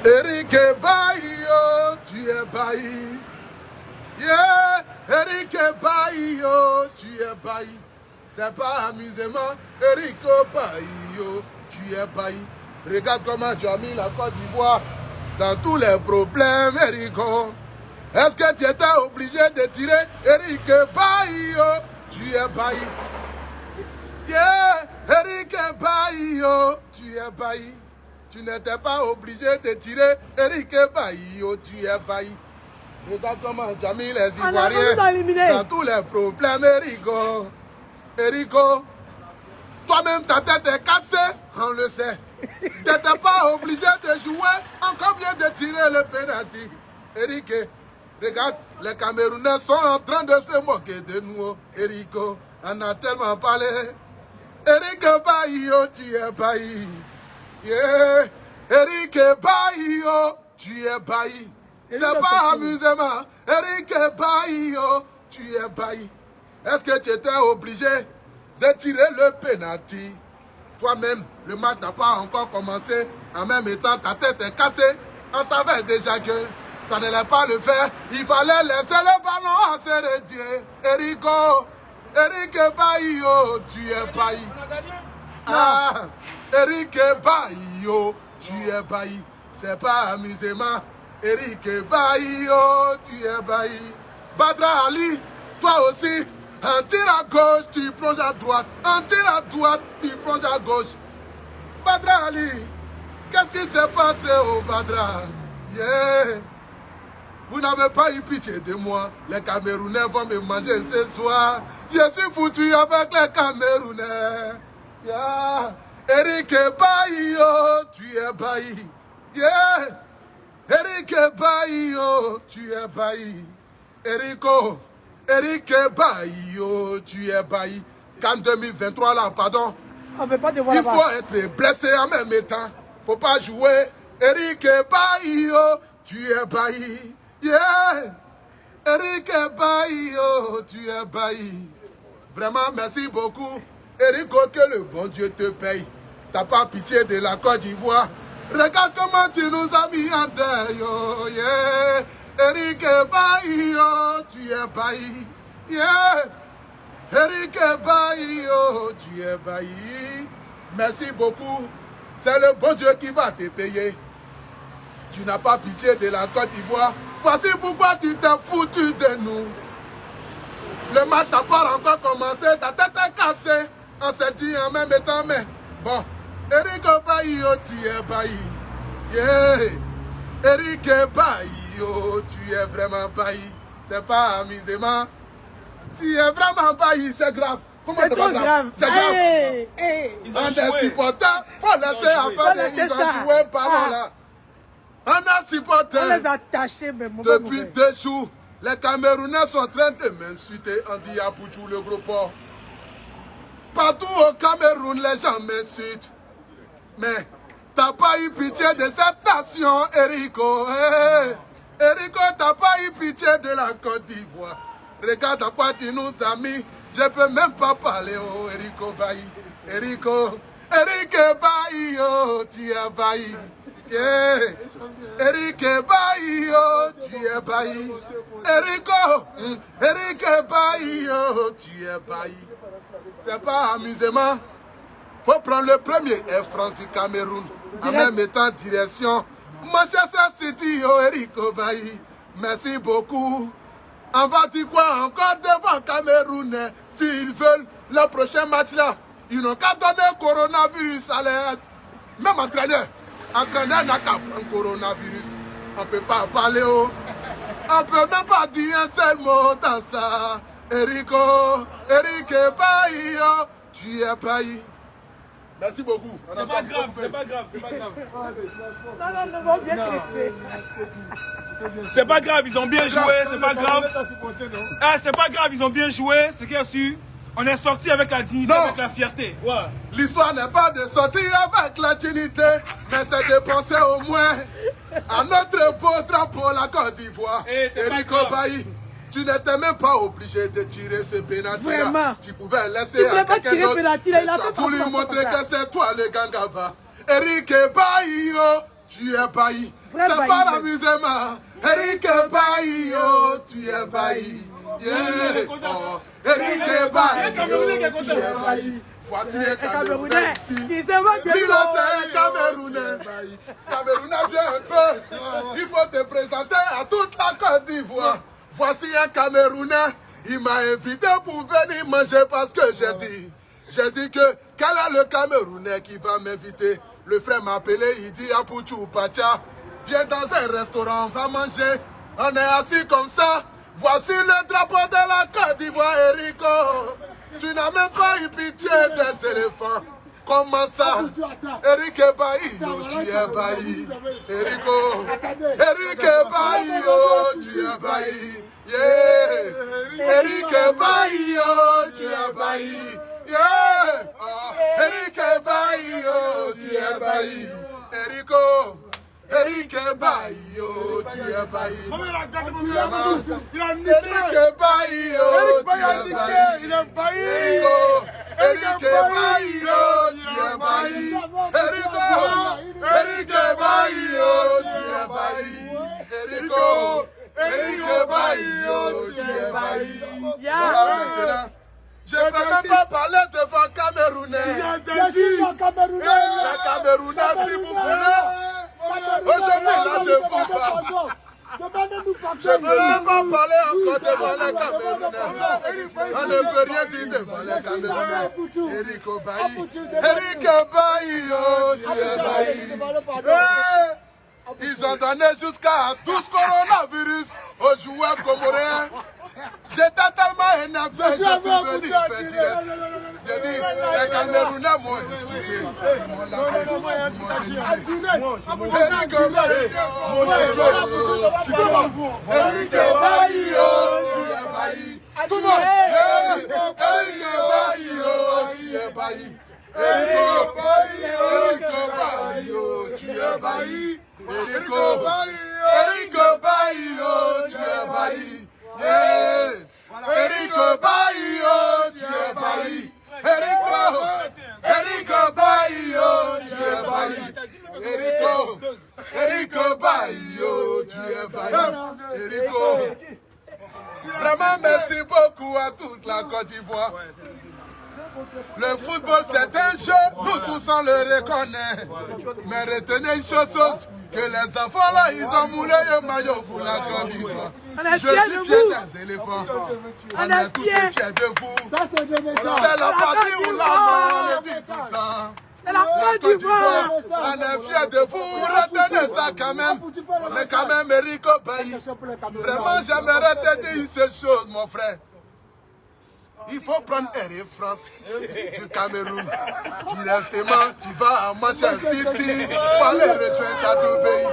Eric Bailly, tu es Bailly. Yeah, Eric Bailly, tu es Bailly. C'est pas amusement, Eric Bailly, tu es Bailly. Regarde comment tu as mis la Côte d'Ivoire dans tous les problèmes, Erico. Est-ce que tu étais obligé de tirer Eric Bailly, tu es Bailly. Yeah, Eric Bailly, tu es Bailly. Tu n'étais pas obligé de tirer Eric Bailly, tu es Bailly. Regarde comment tu as mis les Ivoiriens dans tous les problèmes, Erico. Erico, toi-même ta tête est cassée, on le sait. Tu n'étais pas obligé de jouer, encore bien de tirer le penalty. Eric, regarde, les Camerounais sont en train de se moquer de nous. Erico, on a tellement parlé. Eric Bailly, tu es Bailly. Yeah. Eric Bailly, tu es Bailly. C'est pas amusement. Eric Bailly, tu es Bailly. Est-ce que tu étais obligé de tirer le penalty? Toi-même, le match n'a pas encore commencé. En même temps, ta tête est cassée. On savait déjà que ça n'allait pas le faire. Il fallait laisser le ballon à se retirer. Erico, Eric Bailly, tu es Bailly. Ah, Eric Bailly, tu es Bailly. C'est pas amusement. Eric Bailly, tu es Bailly. Badra Ali, toi aussi. Un tir à gauche, tu plonges à droite. Un tir à droite, tu plonges à gauche. Badra Ali, qu'est-ce qui s'est passé au Badra? Yeah. Vous n'avez pas eu pitié de moi. Les Camerounais vont me manger ce soir. Je suis foutu avec les Camerounais. Yeah. Eric Bailly, tu es Bailly. Yeah. Eric Bailly, tu es Bailly. Erico, Eric Bailly, tu es Bailly. Qu'en 2023 là, pardon. On veut pas de voir il faut être blessé en même temps. Faut pas jouer. Eric Bailly, tu es Bailly. Yeah. Eric Bailly, tu es Bailly. Vraiment, merci beaucoup. Erico, que le bon Dieu te paye. T'as pas pitié de la Côte d'Ivoire. Regarde comment tu nous as mis en terre, yo, yeah. Eric Bailly, tu es Bailly. Yeah. Eric Bailly, tu es Bailly. Merci beaucoup. C'est le bon Dieu qui va te payer. Tu n'as pas pitié de la Côte d'Ivoire. Voici pourquoi tu t'es foutu de nous. Le match n'a pas encore commencé. Ta tête est cassée. On s'est dit en même temps, mais bon. Eric Bailly, tu es Bailly. Yeah. Eric Bailly, tu es vraiment Bailly. C'est pas amusement. Tu es vraiment Bailly, c'est grave. Comment c'est pas grave? C'est grave. Hey, hey. On est supporters. Faut laisser affaire. Ils ont joué par là. On a supporté. On les a tachés, mais depuis 2 jours. Les Camerounais sont en train de m'insulter. On dit Aboutou, le gros porc. Partout au Cameroun, les gens m'insultent. Mais t'as pas eu pitié de cette nation, Erico. Hey. Erico, t'as pas eu pitié de la Côte d'Ivoire. Regarde à quoi tu nous as mis. Je peux même pas parler, oh, Eric Bailly. Erico, Eric Bailly, tu es Bailly. Yeah. Eric Bailly, tu es Bailly. Erico, Eric Bailly, tu es Bailly. C'est pas amusement. Faut prendre le premier Air France du Cameroun. En même temps, direction Manchester City, Eric Bailly. Merci beaucoup. On va dire quoi encore devant Cameroun? S'ils veulent le prochain match là, ils n'ont qu'à donner coronavirus à l'air. Même entraîneur n'a qu'à prendre coronavirus. On ne peut pas parler. On ne peut même pas dire un seul mot dans ça. Erico, Eric Bailly, tu es Bailly. Merci beaucoup. C'est pas grave, c'est pas grave, c'est pas grave. Non, bien traité. C'est pas grave, ils ont bien joué, c'est pas grave. Ah, c'est pas grave, ils ont bien joué, c'est qu'il y a su. On est sorti avec la dignité, avec la fierté. Ouais. L'histoire n'est pas de sortir avec la dignité, mais c'est de penser au moins à notre beau drapeau, la Côte d'Ivoire. Eric Bailly, tu n'étais même pas obligé de tirer ce pénalty là. Tu pouvais laisser à quelqu'un d'autre. Tu as voulu montrer que c'est toi le gangaba. Eric Bailly, tu es bailli. C'est pas l'amusement. Eric Bailly, oh, tu es bailli. Yeah. Oh, Eric Bailly, oh, tu es bailli. Voici un Camerounais ici. Lui là c'est un Camerounais. Camerounais viens un peu. Il faut te présenter à toute la Côte d'Ivoire. Voici un Camerounais. Il m'a invité pour venir manger parce que j'ai dit que quel est le Camerounais qui va m'inviter. Le frère m'a appelé, il dit Apouchou Pacha, viens dans un restaurant, on va manger. On est assis comme ça. Voici le drapeau de la Côte d'Ivoire, Erico. Tu n'as même pas eu pitié des éléphants. Comment ça? Eric Bailly, oh, tu es bailli. Erico. Eric Bailly, oh, tu es bailli. Yeah. Eric Bailly, oh, tu es bailli. Yeah. Oh. Eric Bailly, oh, tu es bailli. Erico. Eric Bailly, oh, tu es bailli. Eric Bailly, oh, tu es bailli. Il est bailli. Eric Bailly, oh, tu es bailli. Eric Bailly, oh, tu es bailli. Eric Bailly, oh, tu es bailli. Voilà maintenant. Je ne peux même pas parler devant Camerounais. Les Camerounais, si vous voulez. Aujourd'hui, là, je vous parle. Je ne peux même pas parler encore devant les Camerounais. On ne peut rien dire devant les Camerounais. Eric Bailly. Eric Bailly, oh, tu es bailli. Ils ont donné jusqu'à 12 coronavirus aux joueurs comoriens. J'étais tellement énervé, je suis venu faire direct. J'ai dit, les Camerounais m'ont insulté. Eric Bailly, Eric Bailly, tu es bailli. Tout le monde, Eric Bailly, tu es bailli. Eric Bailly, tu es bailli. Eric Bailly, tu es bailli. Yeah. Eric Bailly, tu es bailli. Eric Bailly, tu es bailli. Eric Bailly, tu es bailli. Eric, vraiment merci beaucoup à toute la Côte d'Ivoire. Le football c'est un jeu, nous tous on le reconnaît. Mais retenez une chose, que les enfants là, ils ont moulé le maillot pour la Côte d'Ivoire. Je suis fier des éléphants. On est tous fiers de vous. C'est la patrie où l'homme le dit tout le temps. La Côte d'Ivoire, on est fiers de vous. Retenez ça quand même. Mais quand même, Eric Bailly. Vraiment, j'aimerais te dire une seule chose, mon frère. Il faut prendre Air France du Cameroun. Directement, tu vas à Manchester City pour aller rejoindre ta tout pays.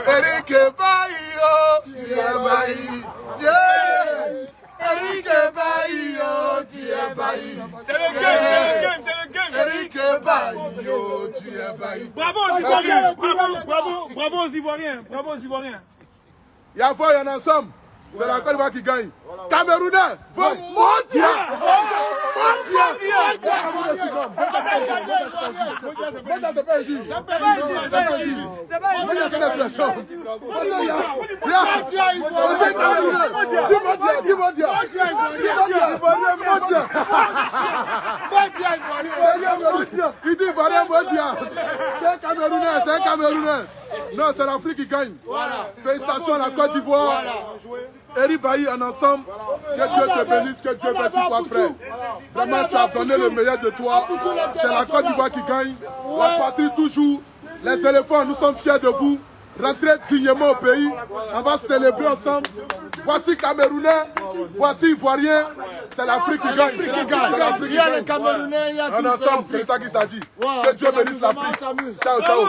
Eric Bailly, oh, tu es bailli. Yeah. Eric Bailly, oh, tu es bailli. C'est le game, c'est le game. Eric Bailly, oh, tu es bailli. Bravo aux Ivoiriens, bravo aux Ivoiriens, bravo aux Ivoiriens. Il y a foi, il y en a ensemble. C'est la Côte d'Ivoire qui gagne. Camerounais, vos mondial. Il dit mondial. C'est un Camerounais. Non, c'est l'Afrique qui gagne. Félicitations à la Côte d'Ivoire. Eric Bailly en ensemble, que Dieu te bénisse, que Dieu bénisse toi frère. Vraiment tu as donné le meilleur de toi. C'est la Côte d'Ivoire qui gagne. La patrie toujours. Les éléphants, nous sommes fiers de vous. Rentrez dignement au pays. On va célébrer ensemble. Voici Camerounais, voici Ivoiriens. C'est l'Afrique qui gagne. Il y a les Camerounais, il y a tous les ensemble, c'est ça qu'il s'agit. Que Dieu bénisse l'Afrique. Ciao, ciao.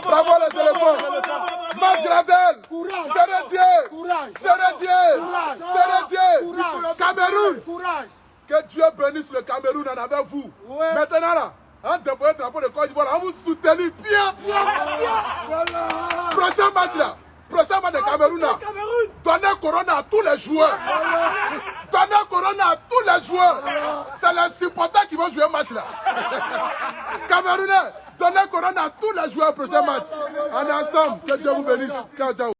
Bravo les éléphants. Masgradel, Sérédier, Cameroun. Que Dieu bénisse le Cameroun en avec vous. Maintenant là, on déploie le drapeau de Côte d'Ivoire, on vous soutenir bien. Prochain match là. Prochain match de Cameroun. Donnez Corona à tous les joueurs. Donnez Corona à tous les joueurs. C'est les supporters qui vont jouer le match là. Camerounais, Donnez couronne à tous les joueurs au prochain match. On est ensemble. Que Dieu vous bénisse. Ciao, ciao.